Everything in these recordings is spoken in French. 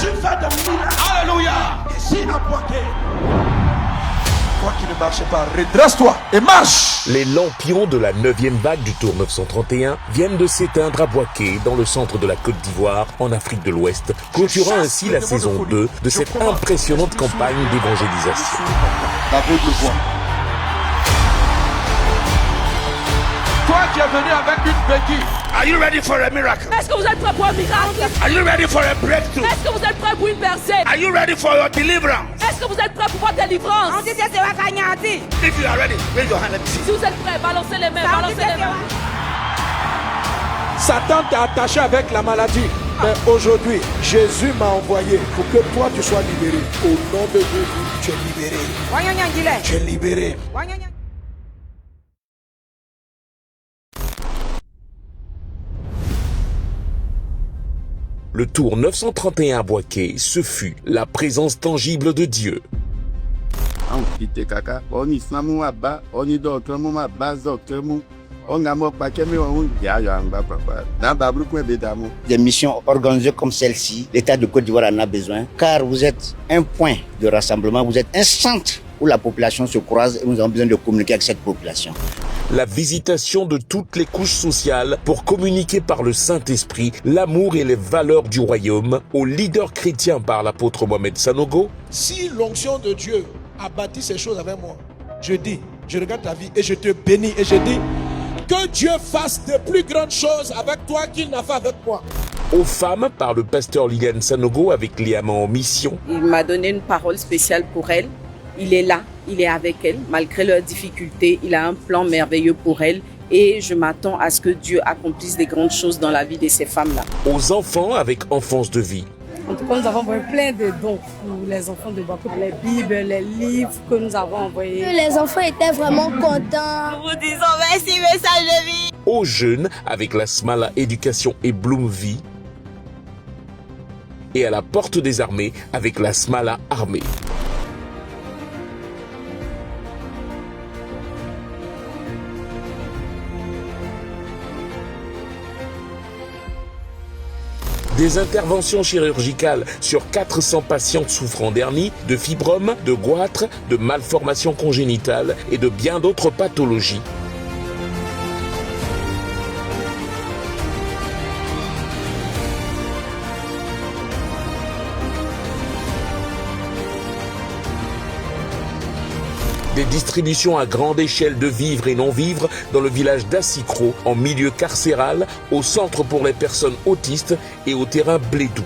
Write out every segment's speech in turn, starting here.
Jésus fait des miracles. Alléluia. Ici à Boaké. Toi qui ne marches pas, redresse-toi et marche. Les lampions de la 9e vague du Tour 931 viennent de s'éteindre à Boaké, dans le centre de la Côte d'Ivoire, en Afrique de l'Ouest, clôturant ainsi la saison 2 de cette impressionnante campagne d'évangélisation. L'aveugle voit. Toi qui es venu avec une béquille. Are you ready for a miracle? Est-ce que vous êtes prêts pour un miracle? Are you ready for a breakthrough? Est-ce que vous êtes prêts pour une percée? Are you ready for your deliverance? Est-ce que vous êtes prêts pour votre délivrance? If you are ready, raise your hand, let me see. Si vous êtes prêts, balancez les mains, balancez les mains. Satan t'a attaché avec la maladie. Mais aujourd'hui, Jésus m'a envoyé pour que toi tu sois libéré. Au nom de Jésus, tu es libéré. Tu es libéré. Le Tour 931 à Boaké, ce fut la présence tangible de Dieu. Des missions organisées comme celle-ci, l'État de Côte d'Ivoire en a besoin, car vous êtes un point de rassemblement, vous êtes un centre où la population se croise et nous avons besoin de communiquer avec cette population. La visitation de toutes les couches sociales pour communiquer par le Saint-Esprit l'amour et les valeurs du royaume aux leaders chrétiens par l'apôtre Mohamed Sanogo. Si l'onction de Dieu a bâti ces choses avec moi, je dis, je regarde ta vie et je te bénis et je dis que Dieu fasse de plus grandes choses avec toi qu'il n'a fait avec moi. Aux femmes par le pasteur Liliane Sanogo avec Liam en mission. Il m'a donné une parole spéciale pour elles. Il est là, il est avec elles, malgré leurs difficultés, il a un plan merveilleux pour elles et je m'attends à ce que Dieu accomplisse des grandes choses dans la vie de ces femmes-là. Aux enfants avec Enfance de vie. En tout cas, nous avons envoyé plein de dons pour les enfants de Boaké, les Bibles, les livres que nous avons envoyés. Les enfants étaient vraiment contents. Nous vous disons merci, message de vie. Aux jeunes avec la Smala Éducation et Bloom Vie. Et à la porte des armées avec la Smala Armée. Des interventions chirurgicales sur 400 patientes souffrant d'hernie, de fibromes, de goitre, de malformations congénitales et de bien d'autres pathologies. Des distributions à grande échelle de vivres et non-vivres dans le village d'Assikro, en milieu carcéral, au centre pour les personnes autistes et au terrain Blédou.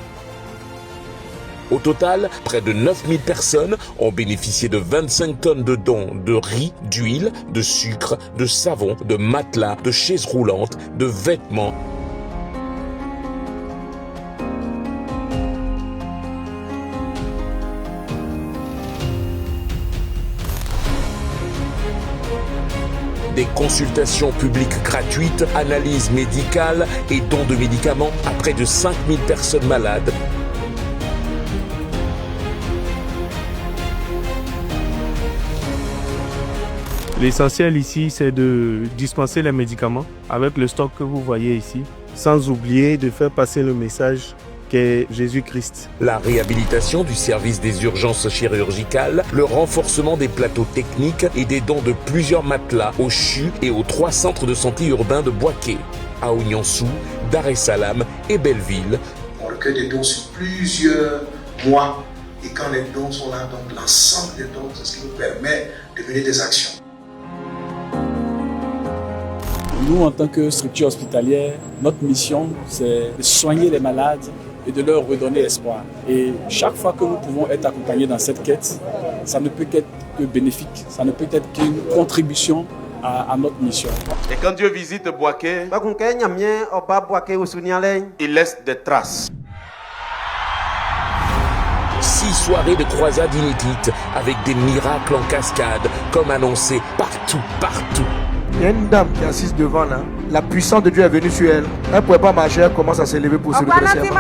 Au total, près de 9000 personnes ont bénéficié de 25 tonnes de dons de riz, d'huile, de sucre, de savon, de matelas, de chaises roulantes, de vêtements. Des consultations publiques gratuites, analyses médicales et dons de médicaments à près de 5000 personnes malades. L'essentiel ici, c'est de dispenser les médicaments avec le stock que vous voyez ici, sans oublier de faire passer le message qu'est Jésus-Christ. La réhabilitation du service des urgences chirurgicales, le renforcement des plateaux techniques et des dons de plusieurs matelas au CHU et aux 3 centres de santé urbains de Boaké, à Ouniansou, Dar es Salaam et Belleville. On recueille des dons sur plusieurs mois et quand les dons sont là, donc l'ensemble des dons, c'est ce qui nous permet de mener des actions. Nous, en tant que structure hospitalière, notre mission, c'est de soigner les malades et de leur redonner espoir. Et chaque fois que nous pouvons être accompagnés dans cette quête, ça ne peut qu'être que bénéfique, ça ne peut être qu'une contribution à notre mission. Et quand Dieu visite Boaké, il laisse des traces. 6 soirées de croisade inédites avec des miracles en cascade, comme annoncé partout. Il y a une dame qui est assise devant là. La puissance de Dieu est venue sur elle. Elle ne pouvait pas marcher, elle commence à s'élever pour se redresser.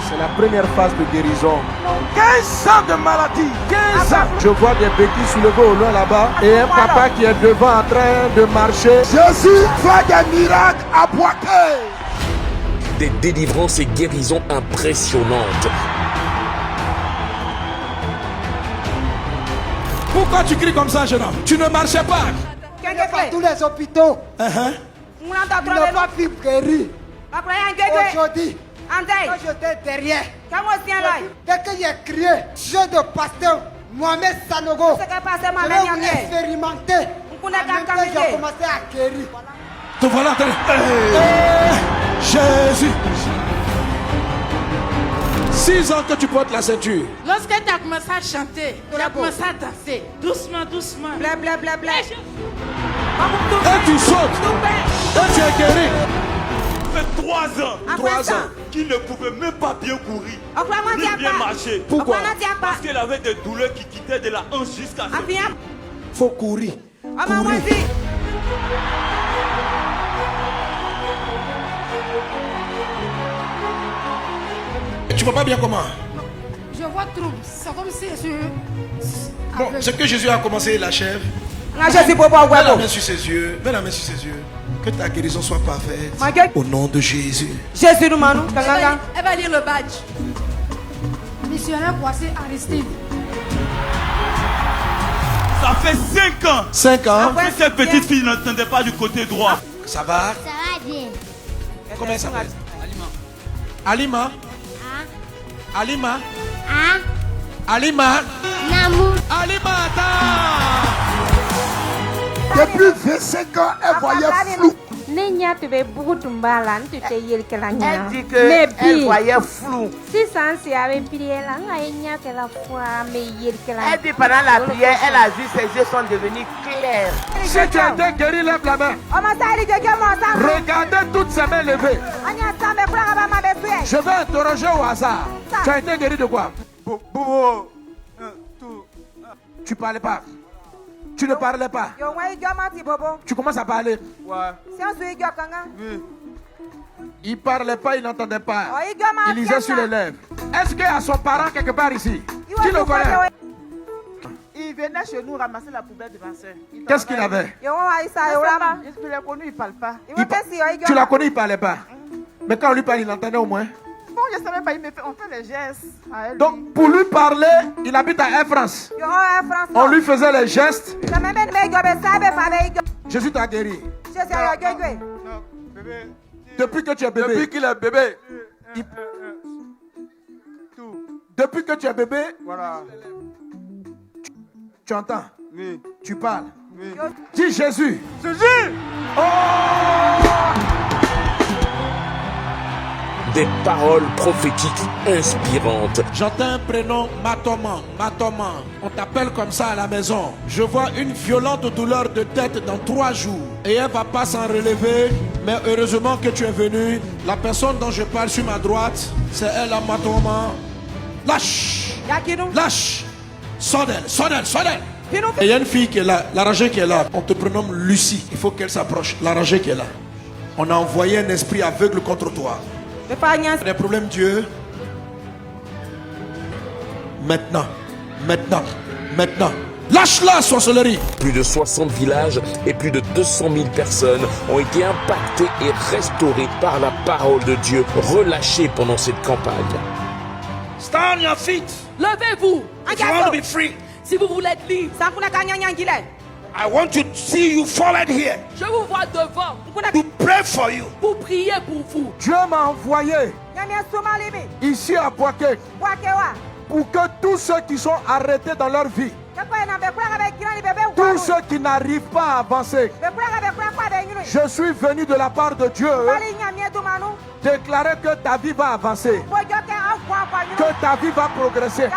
C'est la première phase de guérison. 15 ans de maladie, 15 ans. Je vois des béquilles soulevées au loin là-bas et un papa qui est devant en train de marcher. Jésus fait des miracles à Boaké. des délivrances et guérisons impressionnantes. Pourquoi tu cries comme ça, jeune homme? Tu ne marchais pas. Tous les hôpitaux. Ils n'ont pas pu guérir. Aujourd'hui, quand j'étais derrière, dès que j'ai crié, jeu de pasteur Mohamed Sanogo, je vais expérimenter. J'ai commencé à guérir. Te voilà, Jésus. 6 ans que tu portes la ceinture. Lorsque tu as commencé à chanter, tu as commencé à danser. Doucement, doucement. Blé, blé, blé, blé. Et tu sautes. Et tu es guéri. Ça fait 3 ans. 3 ans. Qu'il ne pouvait même pas bien courir. Ni bien marcher. Pourquoi? Parce qu'il avait des douleurs qui quittaient de la hanche jusqu'à ce pied. Faut courir. Courir. Tu vois pas bien comment? Je vois trouble. C'est comme si je... Bon, ce que Jésus a commencé, il achève. Mets la main sur ses yeux. Mets la main sur ses yeux. Que ta guérison soit parfaite. Au nom de Jésus. Jésus nous manu. Elle va lire le badge. Missionnaire Kwasi Aristide. Ça fait 5 ans. 5 ans. Que cette petite fille n'entendait pas du côté droit. Ça va? Ça va bien. Comment elle s'appelle? Alima. Alima. Alima. Namou. Alima, attends. Depuis 25 ans, elle voyait flou. Elle dit qu'elle voyait flou. Elle dit pendant la prière, elle a vu ses yeux sont devenus clairs. Si tu as été guéri, lève la main. Regardez toutes ses mains levées. Je vais interroger au hasard. Tu as été guéri de quoi? Tu parlais pas. Tu ne parlais pas. Tu commences à parler. Il parlait pas, il n'entendait pas. Il lisait sur les lèvres. Est-ce qu'il y a son parent quelque part ici? Qui le connaît? Il venait chez nous ramasser la poubelle de ma soeur. Qu'est-ce qu'il avait? Je l'ai connu, il ne parle pas. Tu l'as connu, il ne parlait pas. Mais quand on lui parle, il entendait au moins. Bon, je ne savais pas, on fait les gestes à elle. Donc, pour lui parler, il habite à Air France. On lui faisait les gestes. Jésus t'a guéri. Depuis que tu es bébé. Depuis qu'il est bébé. Depuis que tu es bébé. Voilà. Tu entends? Oui. Tu parles? Oui. Dis Jésus. Jésus! Oh! Des paroles prophétiques inspirantes. J'entends un prénom, Matoman. Matoman. On t'appelle comme ça à la maison. Je vois une violente douleur de tête dans 3 jours. Et elle va pas s'en relever. Mais heureusement que tu es venu. La personne dont je parle sur ma droite, c'est elle à Matoman. Lâche. Lâche. Sors d'elle, sors d'elle, sors d'elle. Et il y a une fille qui est là, l'arrangée qui est là. On te prénomme Lucie. Il faut qu'elle s'approche. L'arrangée qui est là. On a envoyé un esprit aveugle contre toi. Des problèmes, Dieu. Maintenant, maintenant, maintenant. Lâche-la, sorcellerie. Plus de 60 villages et plus de 200 000 personnes ont été impactées et restaurées par la parole de Dieu relâchée pendant cette campagne. Stand on your feet. Levez-vous. If you want to be free. Si vous voulez être libre. I want to see you fallen here. Je vous vois devant. To pray for you. Pour prier pour vous. Dieu m'a envoyé ici à Boaké pour que tous ceux qui sont arrêtés dans leur vie, tous ceux qui n'arrivent pas à avancer, je suis venu de la part de Dieu déclarer que ta vie va avancer, que ta vie va progresser.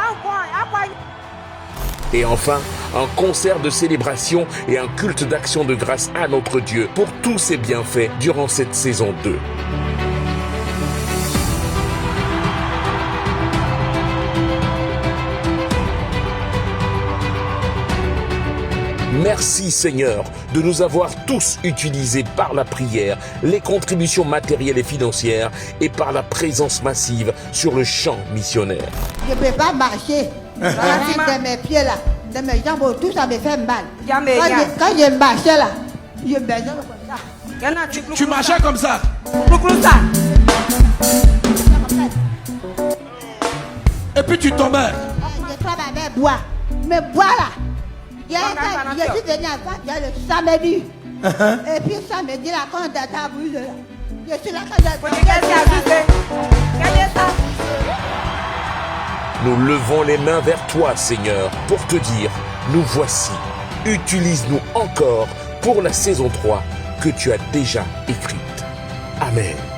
Et enfin, un concert de célébration et un culte d'action de grâce à notre Dieu pour tous ses bienfaits durant cette saison 2. Merci Seigneur de nous avoir tous utilisés par la prière, les contributions matérielles et financières et par la présence massive sur le champ missionnaire. Je ne peux pas marcher. De mes pieds là, de mes jambes, tout ça me fait mal. Quand je marchais là, je me faisais comme ça. Tu marchais comme ça? Comme ça. Et puis tu tombais. Je travaillais bois. Mais bois là. Je suis venu avant le samedi. Et puis samedi là, quand on a brûlé, je suis là quand Nous levons les mains vers toi, Seigneur, pour te dire, nous voici. Utilise-nous encore pour la saison 3 que tu as déjà écrite. Amen.